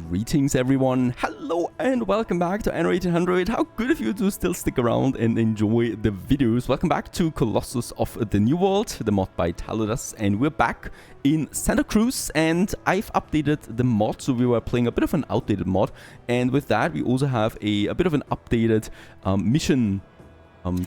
Greetings everyone, hello and welcome back to Anno 1800. How good of you to still stick around and enjoy the videos. Welcome back to Colossus of the New World, the mod by Taludas, and we're back in Santa Cruz, and I've updated the mod, so we were playing a bit of an outdated mod, and with that we also have a bit of an updated mission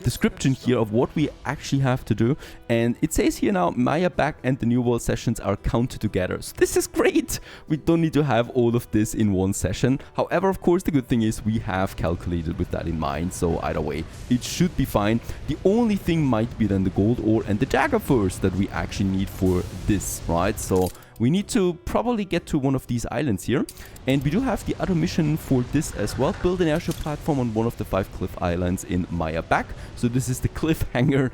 description here of what we actually have to do. And it says here now, Maya back and the New World sessions are counted together. So this is great. We don't need to have all of this in one session. However, of course, the good thing is we have calculated with that in mind. So either way, it should be fine. The only thing might be then the gold ore and the dagger furs that we actually need for this, right? So we need to probably get to one of these islands here. And we do have the other mission for this as well. Build an airship platform on one of the 5 cliff islands in Maya back. So this is the cliffhanger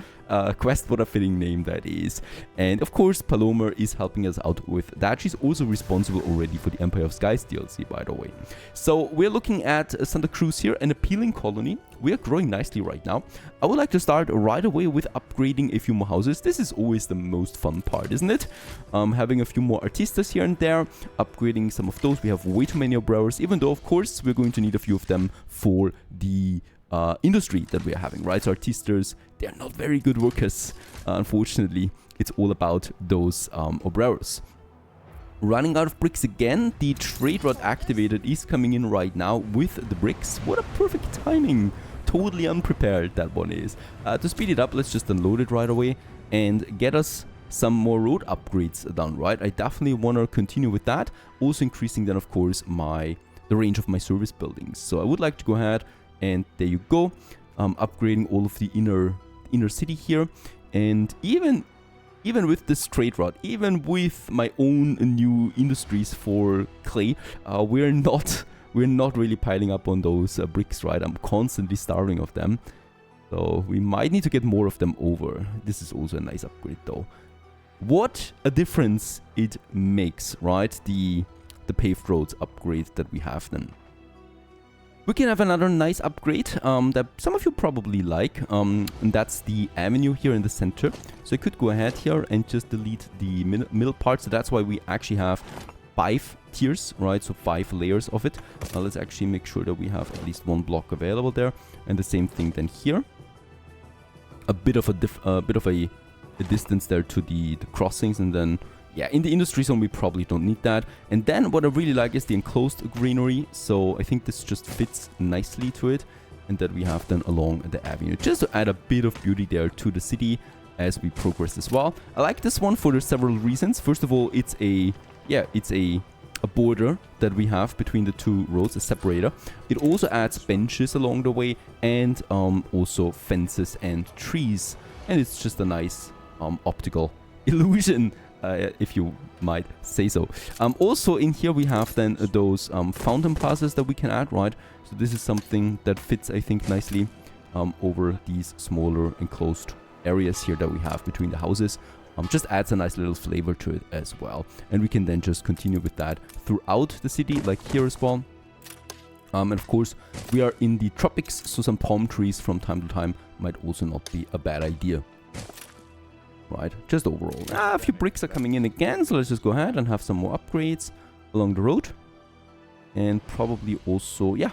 quest, what a fitting name that is. And of course, Paloma is helping us out with that. She's also responsible already for the Empire of Skies DLC, by the way. So we're looking at Santa Cruz here, an appealing colony. We are growing nicely right now. I would like to start right away with upgrading a few more houses. This is always the most fun part, isn't it? Having a few more artistas here and there, upgrading some of those. We have way too many obrers, even though, of course, we're going to need a few of them for the industry that we are having, right? So artistas, they're not very good workers, unfortunately. It's all about those obrers. Running out of bricks again. The trade route activated is coming in right now with the bricks. What a perfect timing. Totally unprepared that one is. To speed it up, let's just unload it right away and get us some more road upgrades done, right? I definitely want to continue with that. Also increasing then, of course, the range of my service buildings. So I would like to go ahead and there you go. Upgrading all of the inner city here. And even with this trade route, even with my own new industries for clay, we're not really piling up on those bricks, right? I'm constantly starving of them. So we might need to get more of them over. This is also a nice upgrade though. What a difference it makes, right? The paved roads upgrade that we have then. We can have another nice upgrade that some of you probably like, and that's the avenue here in the center. So I could go ahead here and just delete the middle part. So that's why we actually have 5 tiers, right? So 5 layers of it. Let's actually make sure that we have at least 1 block available there, and the same thing then here. A bit of a distance there to the crossings, and then yeah, in the industry zone we probably don't need that. And then what I really like is the enclosed greenery. So I think this just fits nicely to it, and that we have then along the avenue, just to add a bit of beauty there to the city as we progress as well. I like this one for several reasons. First of all, it's a border that we have between the 2 roads, a separator. It also adds benches along the way, and also fences and trees, and it's just a nice optical illusion, if you might say so. Also in here we have then those fountain plazas that we can add, right? So this is something that fits, I think, nicely over these smaller enclosed areas here that we have between the houses. Just adds a nice little flavor to it as well. And we can then just continue with that throughout the city, like here as well. And of course, we are in the tropics, so some palm trees from time to time might also not be a bad idea. Right, just overall. A few bricks are coming in again, so let's just go ahead and have some more upgrades along the road. And probably also, yeah,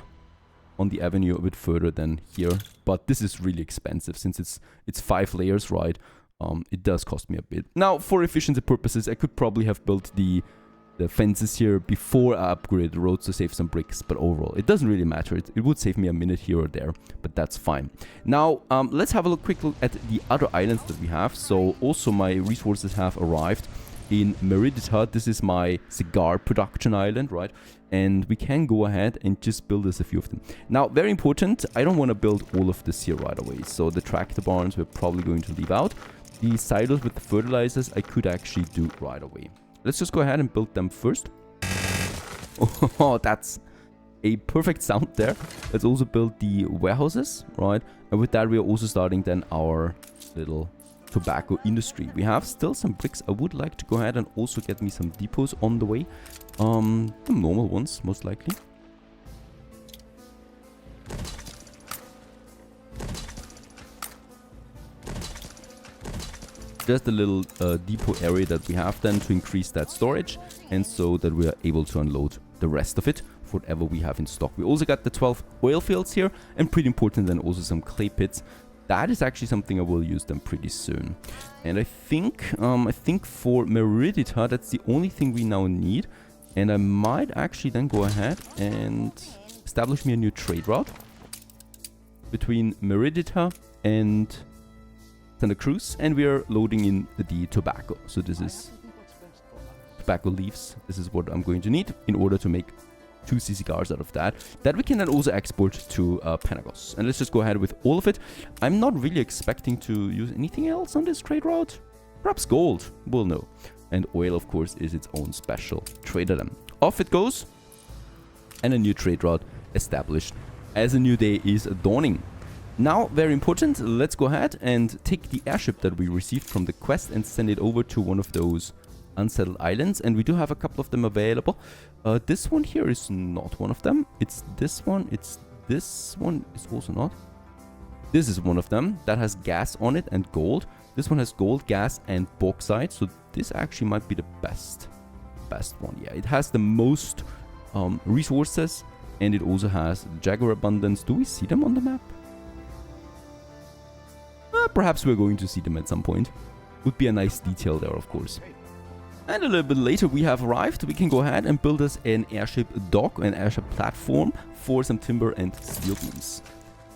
on the avenue a bit further than here. But this is really expensive since it's 5 layers, right? It does cost me a bit. Now, for efficiency purposes, I could probably have built the fences here before I upgraded the roads to save some bricks, but overall it doesn't really matter. It would save me a minute here or there, but that's fine. Now let's have a quick look at the other islands that we have. So also my resources have arrived in Meridita. This is my cigar production island, right? And we can go ahead and just build us a few of them. Now, very important, I don't want to build all of this here right away. So the tractor barns we're probably going to leave out. The silos with the fertilizers I could actually do right away. Let's just go ahead and build them first. Oh, that's a perfect sound there. Let's also build the warehouses, right? And with that, we are also starting then our little tobacco industry. We have still some bricks. I would like to go ahead and also get me some depots on the way. The normal ones, most likely. just a little depot area that we have then to increase that storage, and so that we are able to unload the rest of it for whatever we have in stock. We also got the 12 oil fields here, and pretty important then also some clay pits. That is actually something I will use them pretty soon. And I think for Meridita, that's the only thing we now need. And I might actually then go ahead and establish me a new trade route between Meridita and Santa Cruz, and we are loading in the tobacco. So this is tobacco leaves. This is what I'm going to need in order to make 2 cigars out of that we can then also export to Panagos. And let's just go ahead with all of it. I'm not really expecting to use anything else on this trade route. Perhaps gold, we'll know. And oil, of course, is its own special trade item. Off it goes, and a new trade route established as a new day is dawning. Now, very important, let's go ahead and take the airship that we received from the quest and send it over to one of those unsettled islands. And we do have a couple of them available. This one here is not one of them. It's this one. It's this one is also not. This is one of them that has gas on it and gold. This one has gold, gas, and bauxite. So this actually might be the best one. Yeah, it has the most resources, and it also has the Jaguar abundance. Do we see them on the map? Perhaps we're going to see them at some point. Would be a nice detail there, of course. And a little bit later we have arrived. We can go ahead and build us an airship dock, an airship platform for some timber and steel beams.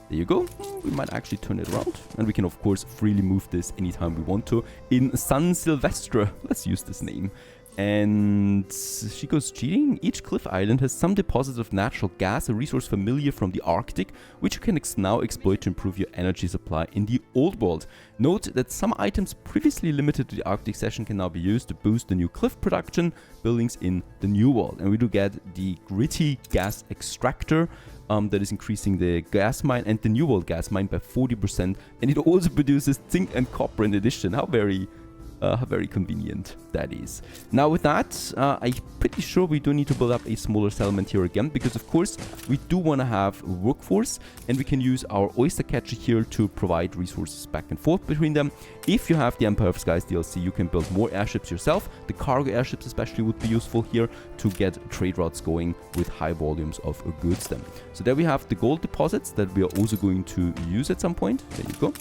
There you go. We might actually turn it around. And we can, of course, freely move this anytime we want to. In San Silvestre, let's use this name. And she goes cheating. Each cliff island has some deposits of natural gas, a resource familiar from the Arctic, which you can now exploit to improve your energy supply in the old world. Note that some items previously limited to the Arctic session can now be used to boost the new cliff production buildings in the new world. And we do get the gritty gas extractor that is increasing the gas mine and the new world gas mine by 40%. And it also produces zinc and copper in addition. How very convenient that is. Now with that, I'm pretty sure we do need to build up a smaller settlement here again, because of course we do want to have workforce, and we can use our oyster catcher here to provide resources back and forth between them. If you have the Empire of Skies DLC, you can build more airships yourself. The cargo airships especially would be useful here to get trade routes going with high volumes of goods then. So there we have the gold deposits that we are also going to use at some point. There you go.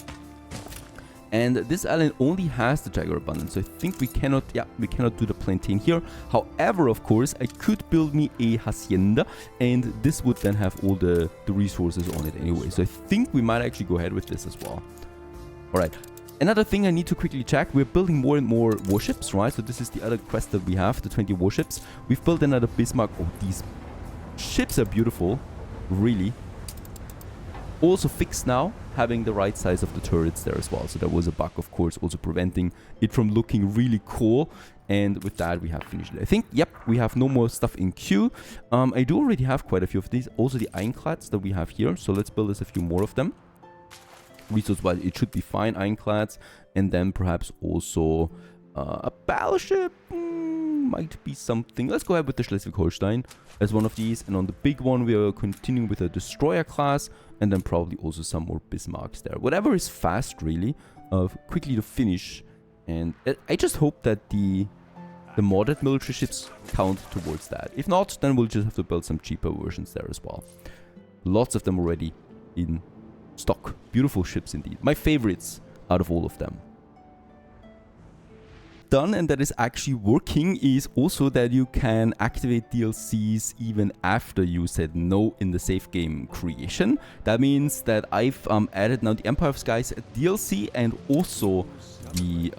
And this island only has the Jaguar abundance, so I think we cannot do the plantain here. However, of course, I could build me a hacienda, and this would then have all the resources on it anyway. So I think we might actually go ahead with this as well. All right. Another thing I need to quickly check, we're building more and more warships, right? So this is the other quest that we have, the 20 warships. We've built another Bismarck. Oh, these ships are beautiful, really. Also fixed now, having the right size of the turrets there as well. So there was a bug, of course, also preventing it from looking really cool. And with that, we have finished it. I think, yep, we have no more stuff in queue. I do already have quite a few of these. Also the ironclads that we have here. So let's build us a few more of them. Resource-wise, it should be fine, ironclads. And then perhaps also a battleship. Might be something. Let's go ahead with the Schleswig-Holstein as one of these. And on the big one, we are continuing with a destroyer class. And then probably also some more Bismarcks there. Whatever is fast, really. Quickly to finish. And I just hope that the modded military ships count towards that. If not, then we'll just have to build some cheaper versions there as well. Lots of them already in stock. Beautiful ships indeed. My favorites out of all of them. Done, and that is actually working, is also that you can activate DLCs even after you said no in the save game creation. That means that I've added now the Empire of Skies DLC and also the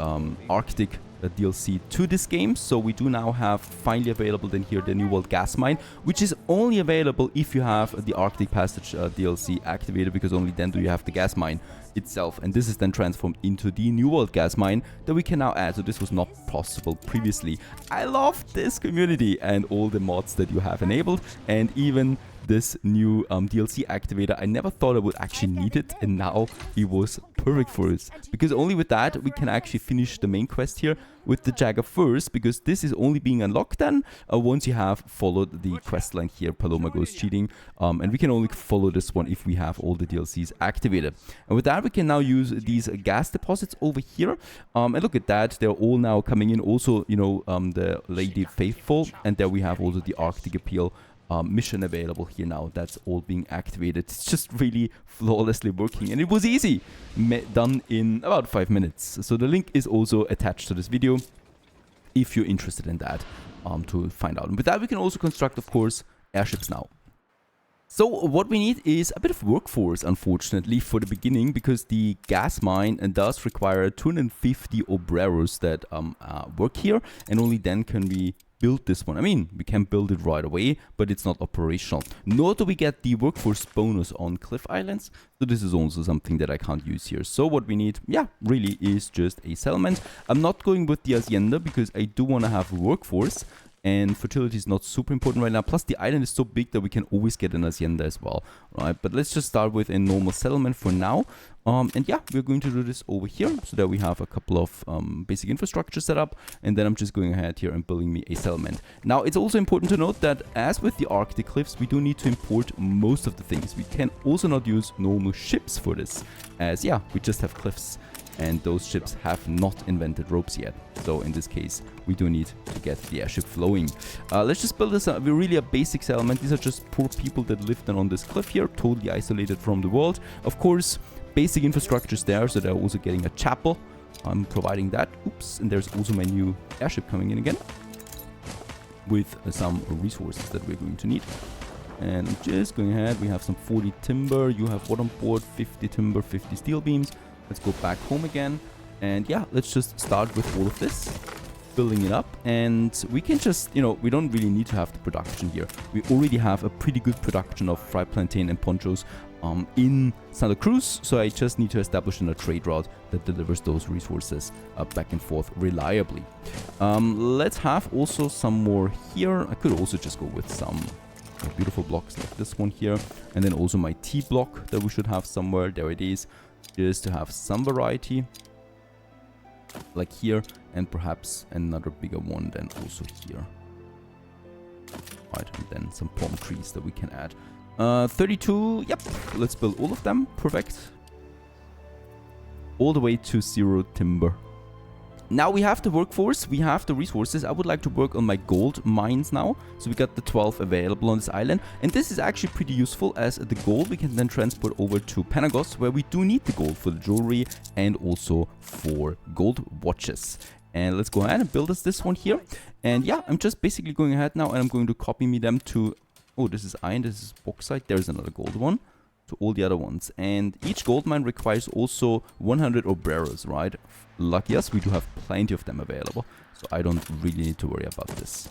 Arctic DLC to this game. So we do now have finally available then here the New World Gas Mine, which is only available if you have the Arctic Passage DLC activated, because only then do you have the gas mine itself. And this is then transformed into the New World Gas Mine that we can now add. So this was not possible previously. I love this community and all the mods that you have enabled, and even this new DLC activator. I never thought I would actually need it, and now it was perfect for us, because only with that we can actually finish the main quest here. with the Jaguar first, because this is only being unlocked then once you have followed the quest line here, Paloma Goes Cheating, and we can only follow this one if we have all the DLCs activated. And with that, we can now use these gas deposits over here, and look at that, they're all now coming in. Also, you know, the Lady Faithful, and there we have also the Arctic Appeal mission available here now. That's all being activated. It's just really flawlessly working, and it was easy, done in about 5 minutes. So the link is also attached to this video if you're interested in that, to find out. And with that, we can also construct, of course, airships now. So what we need is a bit of workforce, unfortunately, for the beginning, because the gas mine does require 250 obreros that work here, and only then can we build this one. I mean, we can build it right away, but it's not operational. Nor do we get the workforce bonus on Cliff Islands, so this is also something that I can't use here. So what we need, yeah, really is just a settlement. I'm not going with the hacienda because I do want to have workforce, and fertility is not super important right now. Plus, the island is so big that we can always get an hacienda as well, right? But let's just start with a normal settlement for now. And yeah, we're going to do this over here so that we have a couple of basic infrastructure set up. And then I'm just going ahead here and building me a settlement. Now, it's also important to note that as with the Arctic cliffs, we do need to import most of the things. We can also not use normal ships for this, as yeah, we just have cliffs. And those ships have not invented ropes yet. So in this case, we do need to get the airship flowing. Let's just build this up. We're really a basic settlement. These are just poor people that live then on this cliff here, totally isolated from the world. Of course, basic infrastructure is there, so they're also getting a chapel. I'm providing that. Oops, and there's also my new airship coming in again with some resources that we're going to need. And I'm just going ahead. We have some 40 timber. You have what on board? 50 timber, 50 steel beams. Let's go back home again, and yeah, let's just start with all of this, building it up, and we can just, you know, we don't really need to have the production here. We already have a pretty good production of fried plantain and ponchos in Santa Cruz, so I just need to establish a trade route that delivers those resources back and forth reliably. Let's have also some more here. I could also just go with some beautiful blocks like this one here, and then also my T block that we should have somewhere. There it is. Just to have some variety, like here, and perhaps another bigger one than also here. Right, and then some palm trees that we can add. 32, yep, let's build all of them, perfect. All the way to 0 timber. Now we have the workforce, we have the resources. I would like to work on my gold mines now. So we got the 12 available on this island. And this is actually pretty useful, as the gold we can then transport over to Panagos, where we do need the gold for the jewelry and also for gold watches. And let's go ahead and build us this one here. And yeah, I'm just basically going ahead now and I'm going to copy me them to... Oh, this is iron, this is bauxite, there's another gold one. To all the other ones, and each gold mine requires also 100 obreros, right? Lucky us, we do have plenty of them available, so I don't really need to worry about this.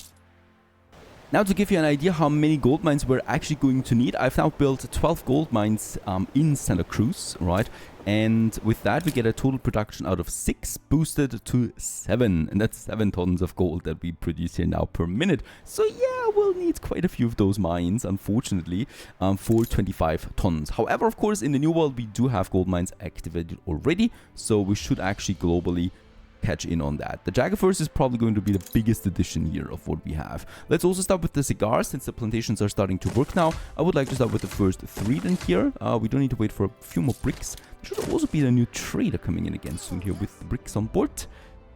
Now, to give you an idea how many gold mines we're actually going to need, I've now built 12 gold mines in Santa Cruz, right? And with that, we get a total production out of 6 boosted to 7. And that's 7 tons of gold that we produce here now per minute. So yeah, we'll need quite a few of those mines, unfortunately, for 25 tons. However, of course, in the new world, we do have gold mines activated already. So we should actually globally catch in on that. The Jaguar first is probably going to be the biggest addition here of what we have. Let's also start with the cigars, since the plantations are starting to work now. I would like to start with the first 3 then here. We don't need to wait for a few more bricks. There should also be a new trader coming in again soon here with the bricks on board.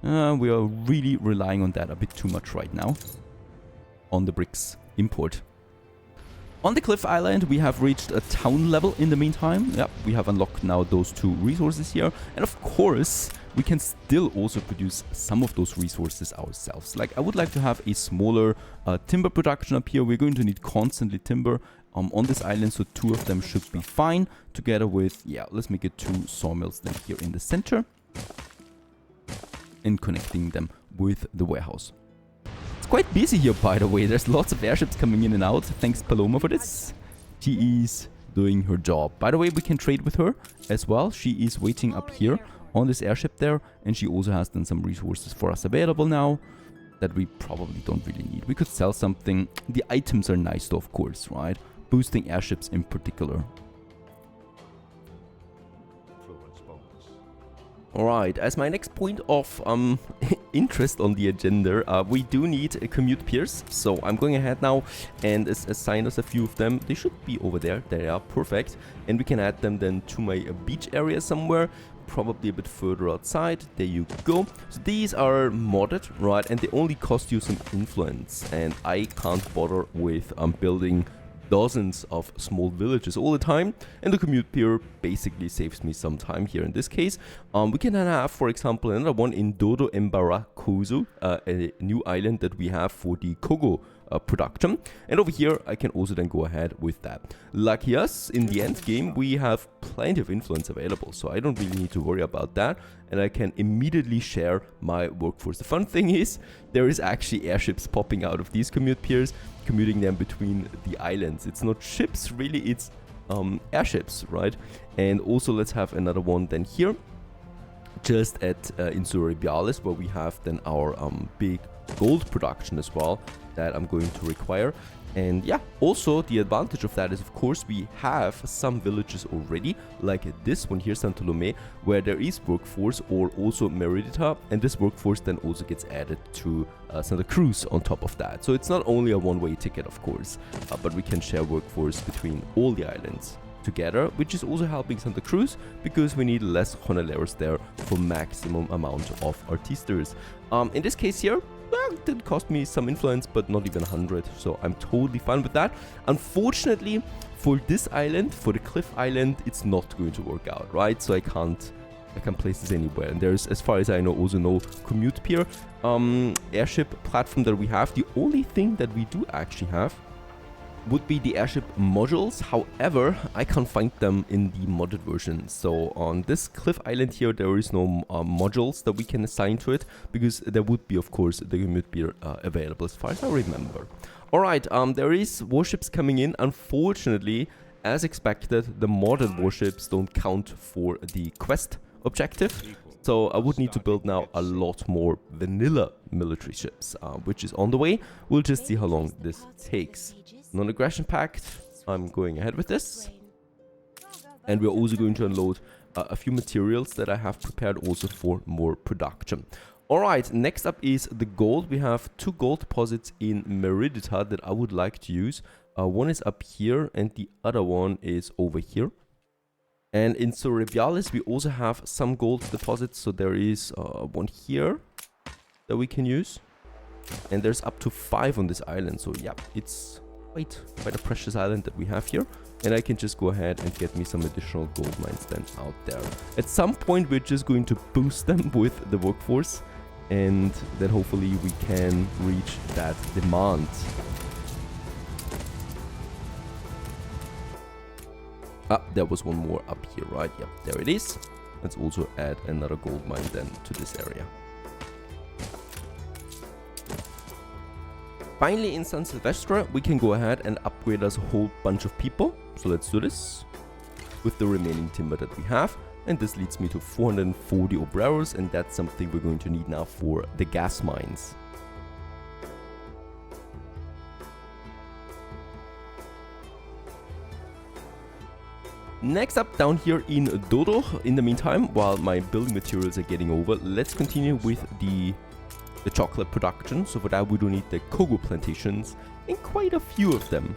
We are really relying on that a bit too much right now, on the bricks import. On the Cliff Island, we have reached a town level in the meantime. Yep, we have unlocked now those 2 resources here. And of course, we can still also produce some of those resources ourselves. Like, I would like to have a smaller timber production up here. We're going to need constantly timber on this island, so 2 of them should be fine. Together with, yeah, let's make it 2 sawmills then here in the center. And connecting them with the warehouse. It's quite busy here, by the way. There's lots of airships coming in and out. Thanks, Paloma, for this. She is doing her job. By the way, we can trade with her as well. She is waiting up here on this airship there. And she also has then some resources for us available now that we probably don't really need. We could sell something. The items are nice though, of course, right? Boosting airships in particular. Alright, as my next point of interest on the agenda, we do need commute piers. So I'm going ahead now and assign us a few of them. They should be over there. They are perfect. And we can add them then to my beach area somewhere. Probably a bit further outside. There you go. So these are modded, right? And they only cost you some influence. And I can't bother with building dozens of small villages all the time, and the commute pier basically saves me some time here. In this case, we can then have, for example, another one in Dodo Embarakuzu, a new island that we have for the Koko production, and over here I can also then go ahead with that. Lucky us, in the end game we have plenty of influence available, so I don't really need to worry about that, and I can immediately share my workforce. The fun thing is there is actually airships popping out of these commute piers, commuting them between the islands. It's not ships really, it's airships, right? And also let's have another one then here, just at Insuribialis, where we have then our big gold production as well that I'm going to require. And yeah, also the advantage of that is, of course, we have some villages already, like this one here, Santa Lome, where there is workforce, or also Meridita, and this workforce then also gets added to Santa Cruz on top of that. So it's not only a one-way ticket, of course, but we can share workforce between all the islands together, which is also helping Santa Cruz because we need less honeleros there for maximum amount of artistas. In this case here, well, it did cost me some influence, but not even 100, so I'm totally fine with that. Unfortunately, for this island, for the cliff island, it's not going to work out, right? So I can't place this anywhere. And there's, as far as I know, also no commute pier airship platform that we have. The only thing that we do actually have would be the airship modules. However, I can't find them in the modded version. So on this cliff island here, there is no modules that we can assign to it, because there would be, of course, the commute pier available as far as I remember. Alright, there is warships coming in. Unfortunately, as expected, the modded warships don't count for the quest objective. So I would need to build now a lot more vanilla military ships, which is on the way. We'll just see how long this takes. Non-aggression pact, I'm going ahead with this. And we're also going to unload a few materials that I have prepared also for more production. Alright, next up is the gold. We have 2 gold deposits in Meridita that I would like to use. One is up here and the other one is over here. And in Cerebialis we also have some gold deposits, so there is one here that we can use. And there's up to 5 on this island, so yeah, it's quite a precious island that we have here. And I can just go ahead and get me some additional gold mines then out there. At some point we're just going to boost them with the workforce, and then hopefully we can reach that demand. Ah, there was one more up here, right? Yep, there it is. Let's also add another gold mine then to this area. Finally, in San Silvestre, we can go ahead and upgrade us a whole bunch of people. So let's do this with the remaining timber that we have. And this leads me to 440 obreros, and that's something we're going to need now for the gas mines. Next up, down here in Dodo, in the meantime, while my building materials are getting over, let's continue with the chocolate production. So for that we do need the Koko Plantations, and quite a few of them.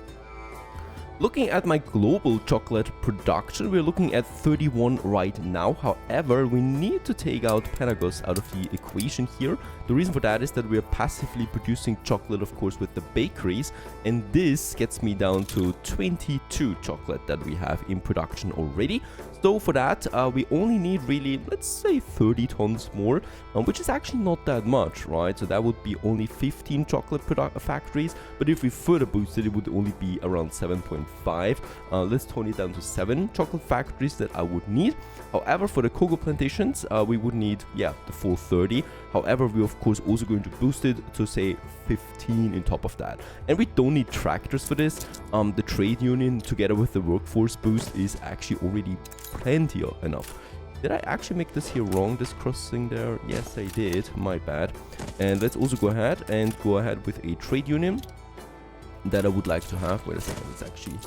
Looking at my global chocolate production, we're looking at 31 right now. However, we need to take out Panagos out of the equation here. The reason for that is that we are passively producing chocolate, of course, with the bakeries, and this gets me down to 22 chocolate that we have in production already. So for that, we only need really, let's say 30 tons more, which is actually not that much, right? So that would be only 15 chocolate factories, but if we further boost it, it would only be around 7.5. Let's tone it down to 7 chocolate factories that I would need. However, for the Koko Plantations, we would need, yeah, the full 30. However, we're of course also going to boost it to say 15 on top of that. And we don't need tractors for this. The trade union together with the workforce boost is actually already plenty enough. Did I actually make this here wrong, this crossing there? Yes, I did. My bad. And let's also go ahead with a trade union that I would like to have. Wait a second, let's actually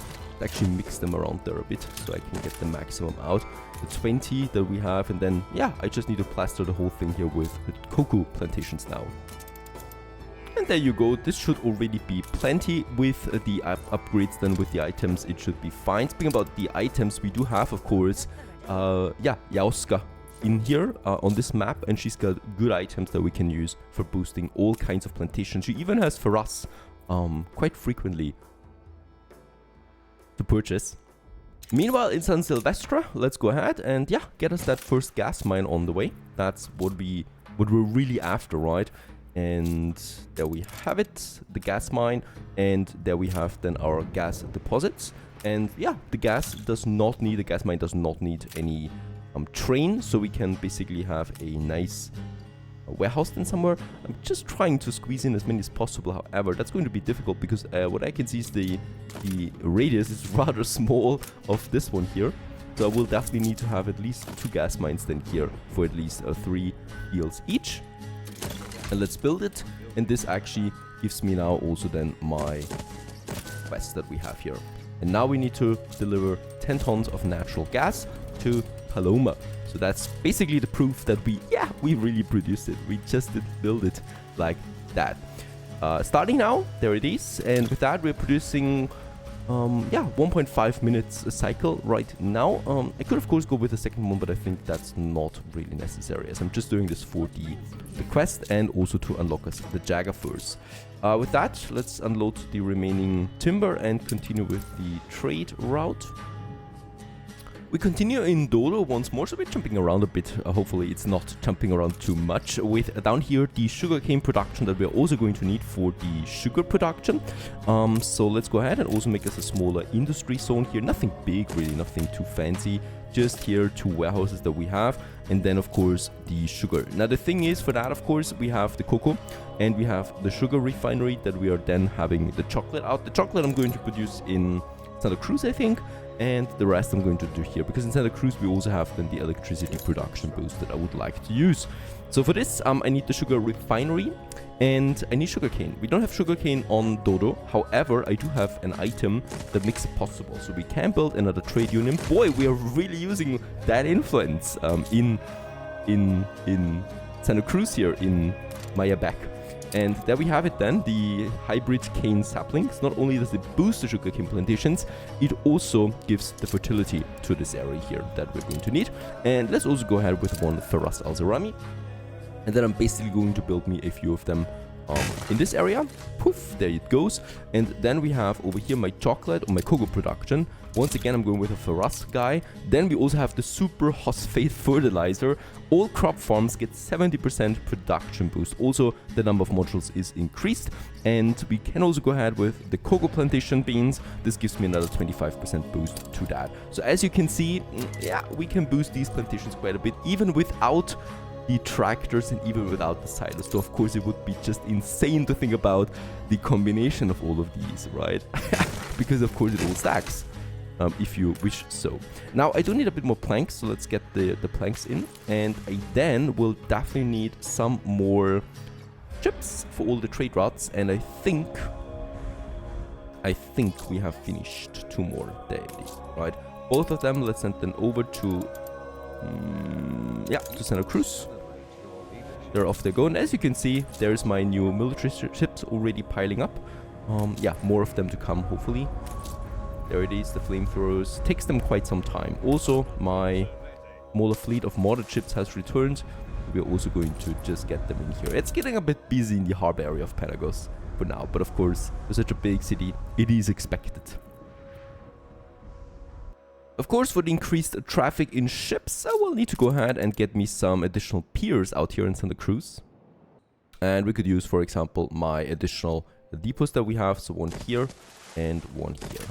actually mix them around there a bit so I can get the maximum out. The 20 that we have, and then yeah, I just need to plaster the whole thing here with Koko Plantations now. And there you go, this should already be plenty with the upgrades. Then with the items it should be fine. Speaking about the items, we do have, of course, yeah, Yauska in here on this map, and she's got good items that we can use for boosting all kinds of plantations. She even has for us quite frequently to purchase. Meanwhile, in San Silvestre, let's go ahead and yeah, get us that first gas mine on the way. That's what we're really after, right? And there we have it, the gas mine, and there we have then our gas deposits. And yeah, the gas mine does not need any train, so we can basically have a nice warehouse then somewhere. I'm just trying to squeeze in as many as possible. However, that's going to be difficult because what I can see is the radius is rather small of this one here. So I will definitely need to have at least 2 gas mines then here for at least 3 fields each. And let's build it. And this actually gives me now also then my quest that we have here. And now we need to deliver 10 tons of natural gas to Paloma. So that's basically the proof that we really produced it. We just didn't build it like that. Starting now, there it is. And with that, we're producing 1.5 minutes a cycle right now. I could of course go with the second one, but I think that's not really necessary, as I'm just doing this for the quest and also to unlock us the Jagger first. With that, let's unload the remaining timber and continue with the trade route. We continue in Dodo once more, so we're jumping around a bit. Hopefully it's not jumping around too much. With down here the sugarcane production that we're also going to need for the sugar production. So let's go ahead and also make us a smaller industry zone here. Nothing big, really, nothing too fancy. Just here 2 warehouses that we have, and then of course the sugar. Now the thing is, for that of course we have the cocoa and we have the sugar refinery that we are then having the chocolate out. The chocolate I'm going to produce in Santa Cruz, I think. And the rest I'm going to do here, because in Santa Cruz we also have then the electricity production boost that I would like to use. So for this, I need the sugar refinery and I need sugarcane. We don't have sugarcane on Dodo. However, I do have an item that makes it possible. So we can build another trade union. Boy, we are really using that influence in Santa Cruz here in Mayabec. And there we have it then, the hybrid cane saplings. Not only does it boost the sugarcane plantations, it also gives the fertility to this area here that we're going to need. And let's also go ahead with one Ferraz Alzarami. And then I'm basically going to build me a few of them in this area. Poof, there it goes. And then we have over here my chocolate or my cocoa production. Once again, I'm going with a Ferraz guy. Then we also have the super phosphate fertilizer. All crop farms get 70% production boost. Also, the number of modules is increased. And we can also go ahead with the Koko Plantation beans. This gives me another 25% boost to that. So as you can see, yeah, we can boost these plantations quite a bit, even without the tractors and even without the silos. So of course it would be just insane to think about the combination of all of these, right? Because of course it all stacks, if you wish so. Now I do need a bit more planks, so let's get the planks in. And I then will definitely need some more chips for all the trade routes. And I think we have finished 2 more. There it is, right? Both of them, let's send them over to to Santa Cruz. They're off they go, and as you can see, there's my new military ships already piling up. Yeah, more of them to come, hopefully. There it is, the flamethrowers. Takes them quite some time. Also, my smaller fleet of modded ships has returned. We're also going to just get them in here. It's getting a bit busy in the harbor area of Panagos for now, but of course, for such a big city, it is expected. Of course, for the increased traffic in ships, I will need to go ahead and get me some additional piers out here in Santa Cruz. And we could use, for example, my additional depots that we have. So one here and one here.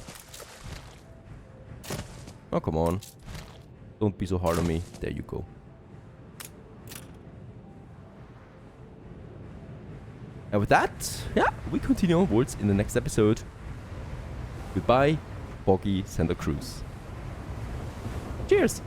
Oh, come on. Don't be so hard on me. There you go. And with that, yeah, we continue onwards in the next episode. Goodbye, Boggy Santa Cruz. Cheers!